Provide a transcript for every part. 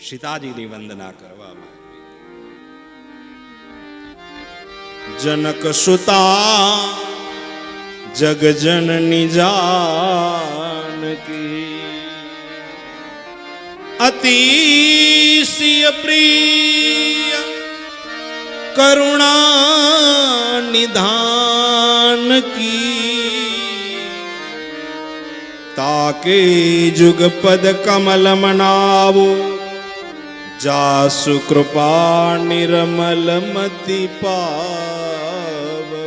સીતાજીની વંદના કરવામાં. જનક સુતા જગજનની જાનકી અતિશય પ્રિય કરુણા નિધાન કી તાકે જુગપદ કમલ મનાવો જાસુ કૃપા નિર્મલ મતિ પાવવો.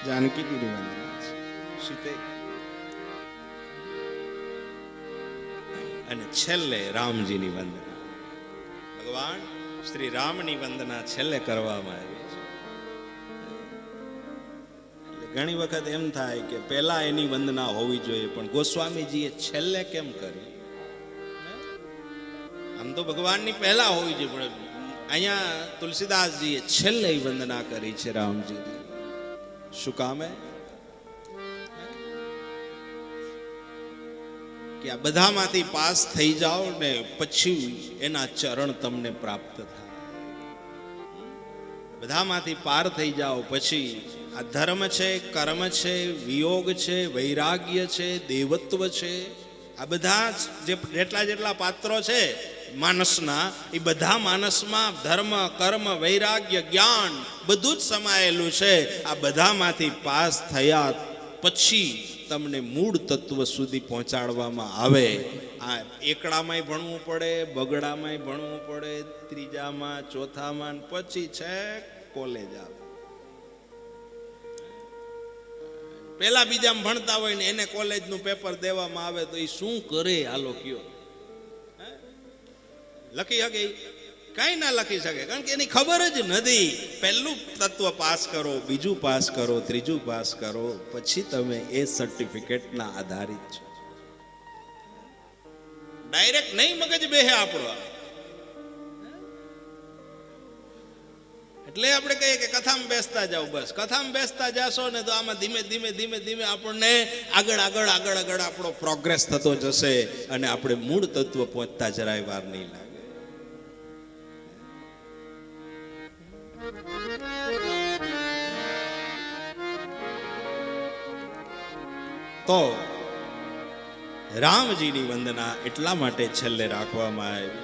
જાનકીની વંદના છે સીતે, અને છેલ્લે રામજીની વંદના. ભગવાન શ્રી રામની વંદના છેલ્લે કરવામાં આવી છે. એટલે ઘણી વખત એમ થાય કે પહેલા એની વંદના હોવી જોઈએ, પણ ગોસ્વામીજીએ છેલ્લે કેમ કરી? આમ તો ભગવાનની પહેલા હોવી જોઈએ, પણ અહીંયા તુલસીદાસજીએ છેલ્લે વંદના કરી છે રામજીની. શું કામ હે કે આ બધામાંથી પાસ થઈ જાઓ ને પછી એના ચરણ તમને પ્રાપ્ત થાય. બધામાંથી પાર થઈ જાઓ પછી આ ધર્મ છે, કર્મ છે, વિયોગ છે, વૈરાગ્ય છે, દેવત્વ છે, આ બધા જેટલા પાત્રો છે માનસના, એ બધા માનસમાં ધર્મ, કર્મ, વૈરાગ્ય, જ્ઞાન બધું જ સમાયેલું છે. આ બધામાંથી પાસ થયા પછી તમને મૂળ તત્વ સુધી પહોંચાડવામાં આવે. આ એકડામાંય ભણવું પડે, બગડામાંય ભણવું પડે, ત્રીજામાં, ચોથામાં, પછી છે કોલેજ આવે. પેલા બીજામાં ભણતા હોય ને એને કોલેજનું પેપર દેવામાં આવે તો એ શું કરે? હાલો કયો, લખી શકે? કઈ ના લખી શકે, કારણ કે એની ખબર જ નથી. પહેલું તત્વ પાસ કરો, બીજું પાસ કરો, ત્રીજું પાસ કરો, પછી તમે એ સર્ટિફિકેટના આધારિત છો. ડાયરેક્ટ નહીં મગજ બેહે આપણો. એટલે આપણે કહીએ કે કથામાં બેસતા જાઓ. બસ કથામાં બેસતા જાશો ને તો આમાં ધીમે ધીમે ધીમે ધીમે આપણને આગળ આગળ આગળ આગળ આપણો પ્રોગ્રેસ થતો જશે અને આપણે મૂળ તત્વ પહોંચતા જરાય વાર નહીં લાગે. તો રામજીની વંદના એટલા માટે છેલ્લે રાખવામાં આવી.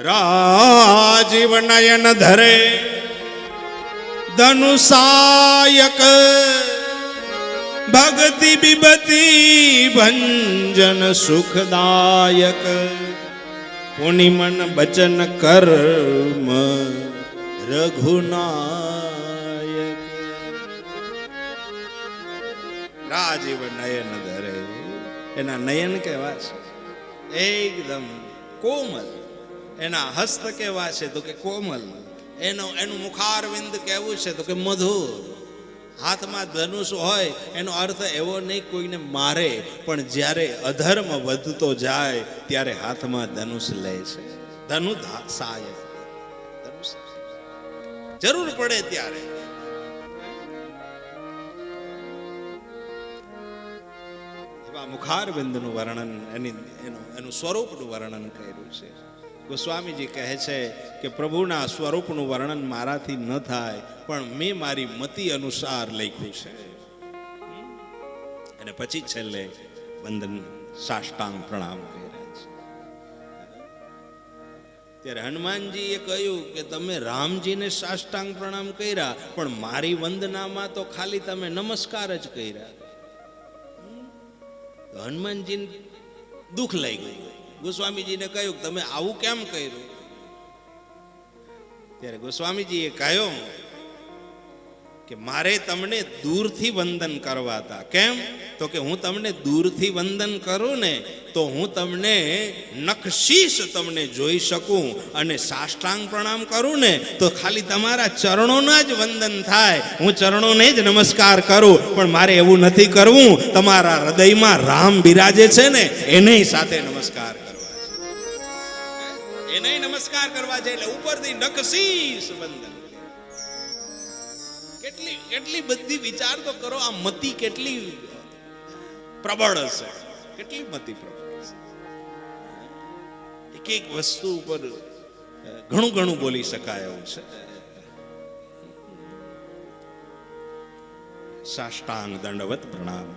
રાજીવ નયન ધરે ધનુષાયક ભક્તિ બિબતિ ભંજન સુખદાયક પુનિમન બચન કર્મ રઘુનાયક. રાજીવ નયન ધરે, એના નયન કેવા છે? એકદમ કોમલ. એના હસ્ત કેવા છે? તો કે કોમલ. એનું મુખારવિંદ કેવું છે? તો કે મધુર. હાથમાં ધનુષ હોય એનો અર્થ એવો નહીં કોઈને મારે, પણ જ્યારે અધર્મ વધતો જાય ત્યારે હાથમાં ધનુષ લે છે. ધનુષાયક, જરૂર પડે ત્યારે. મુખારવિંદનું વર્ણન, એનું સ્વરૂપનું વર્ણન કર્યું છે. ગોસ્વામીજી કહે છે કે પ્રભુના સ્વરૂપનું વર્ણન મારાથી ન થાય, પણ મેં મારી મતિ અનુસાર લખ્યું છે. અને પછી છેલ્લે વંદન, સાષ્ટાંગ પ્રણામ કર્યા છે. ત્યારે હનુમાનજીએ કહ્યું કે તમે રામજીને સાષ્ટાંગ પ્રણામ કર્યા, પણ મારી વંદનામાં તો ખાલી તમે નમસ્કાર જ કર્યા. હનુમાનજીને દુઃખ લાગી ગયું. ગોસ્વામીજીને કહ્યું તમે આવું કેમ કર્યું? ત્યારે ગોસ્વામીજીએ કહ્યું કે મારે તમને દૂરથી વંદન કરવા હતા. કેમ? તો કે હું તમને દૂરથી વંદન કરું ને તો હું તમને નખશીશ તમને જોઈ શકું, અને સાષ્ટાંગ પ્રણામ કરું ને તો ખાલી તમારા ચરણોના જ વંદન થાય. હું ચરણોને જ નમસ્કાર કરું, પણ મારે એવું નથી કરવું. તમારા હૃદયમાં રામ બિરાજે છે ને એને સાથે નમસ્કાર કરવા છે, એને નમસ્કાર કરવા છે. એટલે ઉપરથી નખશીશ વંદન. કેટલી બધી વિચાર તો કરો. આ મતિ કેટલી પ્રબળ હશે, કેટલી મતિ પ્રબળ હશે. એક એક વસ્તુ ઉપર ઘણું ઘણું બોલી શકાય એવું છે. સાષ્ટાંગ દંડવત પ્રણામ.